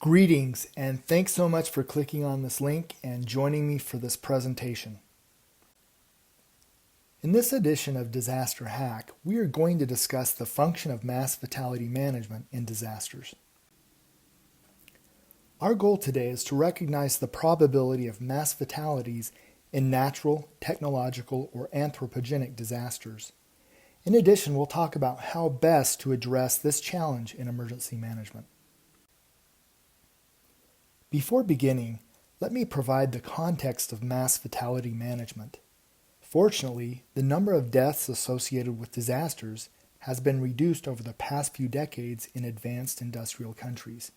Greetings, and thanks so much for clicking on this link and joining me for this presentation. In this edition of Disaster Hack, we are going to discuss the function of mass fatality management in disasters. Our goal today is to recognize the probability of mass fatalities in natural, technological, or anthropogenic disasters. In addition, we'll talk about how best to address this challenge in emergency management. Before beginning, let me provide the context of mass fatality management. Fortunately, the number of deaths associated with disasters has been reduced over the past few decades in advanced industrial countries,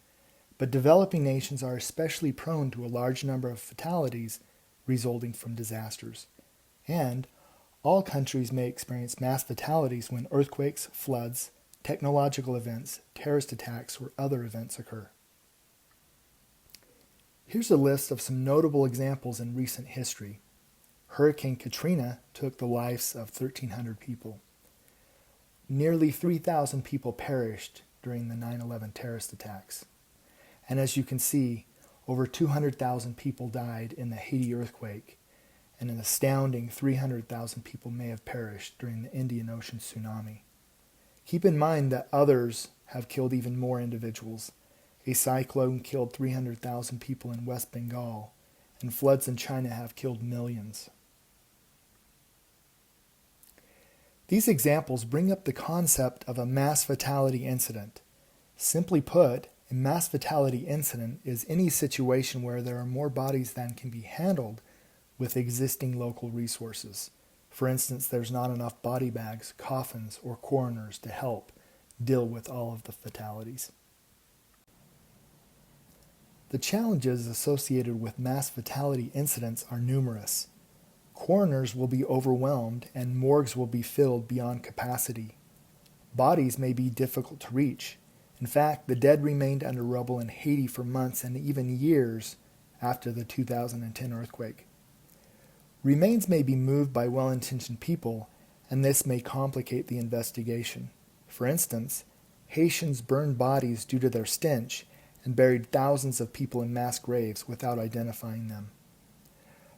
but developing nations are especially prone to a large number of fatalities resulting from disasters, and all countries may experience mass fatalities when earthquakes, floods, technological events, terrorist attacks, or other events occur. Here's a list of some notable examples in recent history. Hurricane Katrina took the lives of 1,300 people. Nearly 3,000 people perished during the 9/11 terrorist attacks. And as you can see, over 200,000 people died in the Haiti earthquake, and an astounding 300,000 people may have perished during the Indian Ocean tsunami. Keep in mind that others have killed even more individuals. A cyclone killed 300,000 people in West Bengal, and floods in China have killed millions. These examples bring up the concept of a mass fatality incident. Simply put, a mass fatality incident is any situation where there are more bodies than can be handled with existing local resources. For instance, there's not enough body bags, coffins, or coroners to help deal with all of the fatalities. The challenges associated with mass fatality incidents are numerous. Coroners will be overwhelmed and morgues will be filled beyond capacity. Bodies may be difficult to reach. In fact, the dead remained under rubble in Haiti for months and even years after the 2010 earthquake. Remains may be moved by well-intentioned people, and this may complicate the investigation. For instance, Haitians burned bodies due to their stench and buried thousands of people in mass graves without identifying them.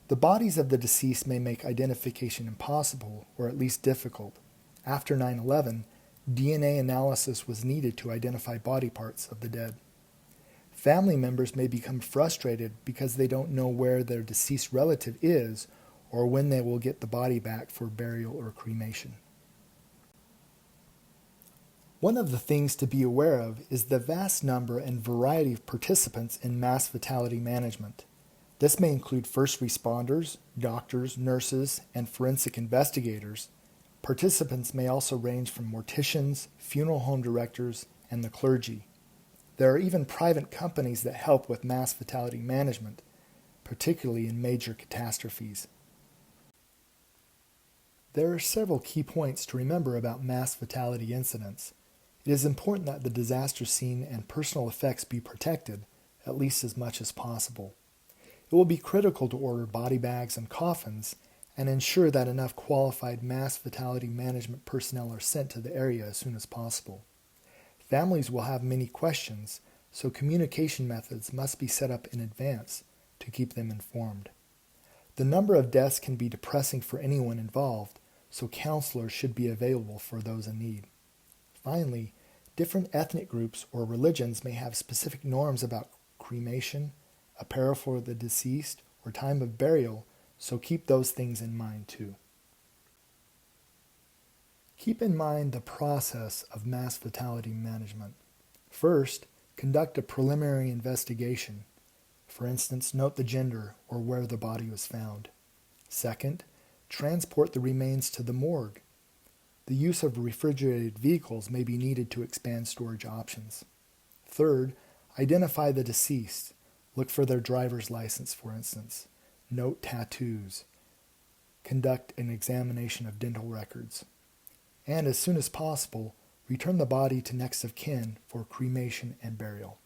The bodies of the deceased may make identification impossible, or at least difficult. After 9/11, DNA analysis was needed to identify body parts of the dead. Family members may become frustrated because they don't know where their deceased relative is or when they will get the body back for burial or cremation. One of the things to be aware of is the vast number and variety of participants in mass fatality management. This may include first responders, doctors, nurses, and forensic investigators. Participants may also range from morticians, funeral home directors, and the clergy. There are even private companies that help with mass fatality management, particularly in major catastrophes. There are several key points to remember about mass fatality incidents. It is important that the disaster scene and personal effects be protected, at least as much as possible. It will be critical to order body bags and coffins and ensure that enough qualified mass fatality management personnel are sent to the area as soon as possible. Families will have many questions, so communication methods must be set up in advance to keep them informed. The number of deaths can be depressing for anyone involved, so counselors should be available for those in need. Finally, different ethnic groups or religions may have specific norms about cremation, apparel for the deceased, or time of burial, so keep those things in mind too. Keep in mind the process of mass fatality management. First, conduct a preliminary investigation. For instance, note the gender or where the body was found. Second, transport the remains to the morgue. The use of refrigerated vehicles may be needed to expand storage options. Third, identify the deceased. Look for their driver's license, for instance. Note tattoos. Conduct an examination of dental records. And as soon as possible, return the body to next of kin for cremation and burial.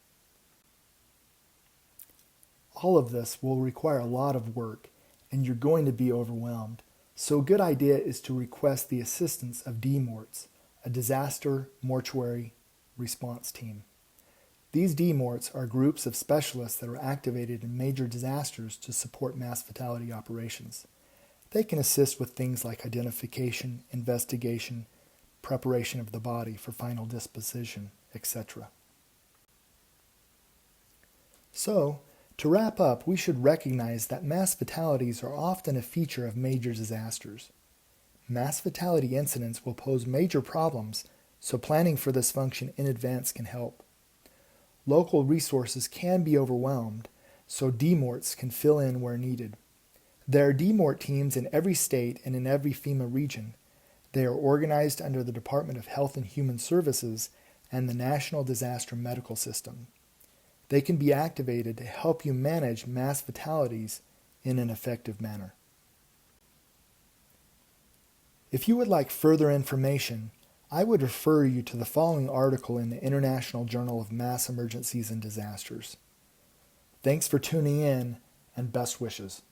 All of this will require a lot of work, and you're going to be overwhelmed. So a good idea is to request the assistance of DMORTs, a disaster mortuary response team. These DMORTs are groups of specialists that are activated in major disasters to support mass fatality operations. They can assist with things like identification, investigation, preparation of the body for final disposition, etc. So, to wrap up, we should recognize that mass fatalities are often a feature of major disasters. Mass fatality incidents will pose major problems, so planning for this function in advance can help. Local resources can be overwhelmed, so DMORTs can fill in where needed. There are DMORT teams in every state and in every FEMA region. They are organized under the Department of Health and Human Services and the National Disaster Medical System. They can be activated to help you manage mass fatalities in an effective manner. If you would like further information, I would refer you to the following article in the International Journal of Mass Emergencies and Disasters. Thanks for tuning in, and best wishes.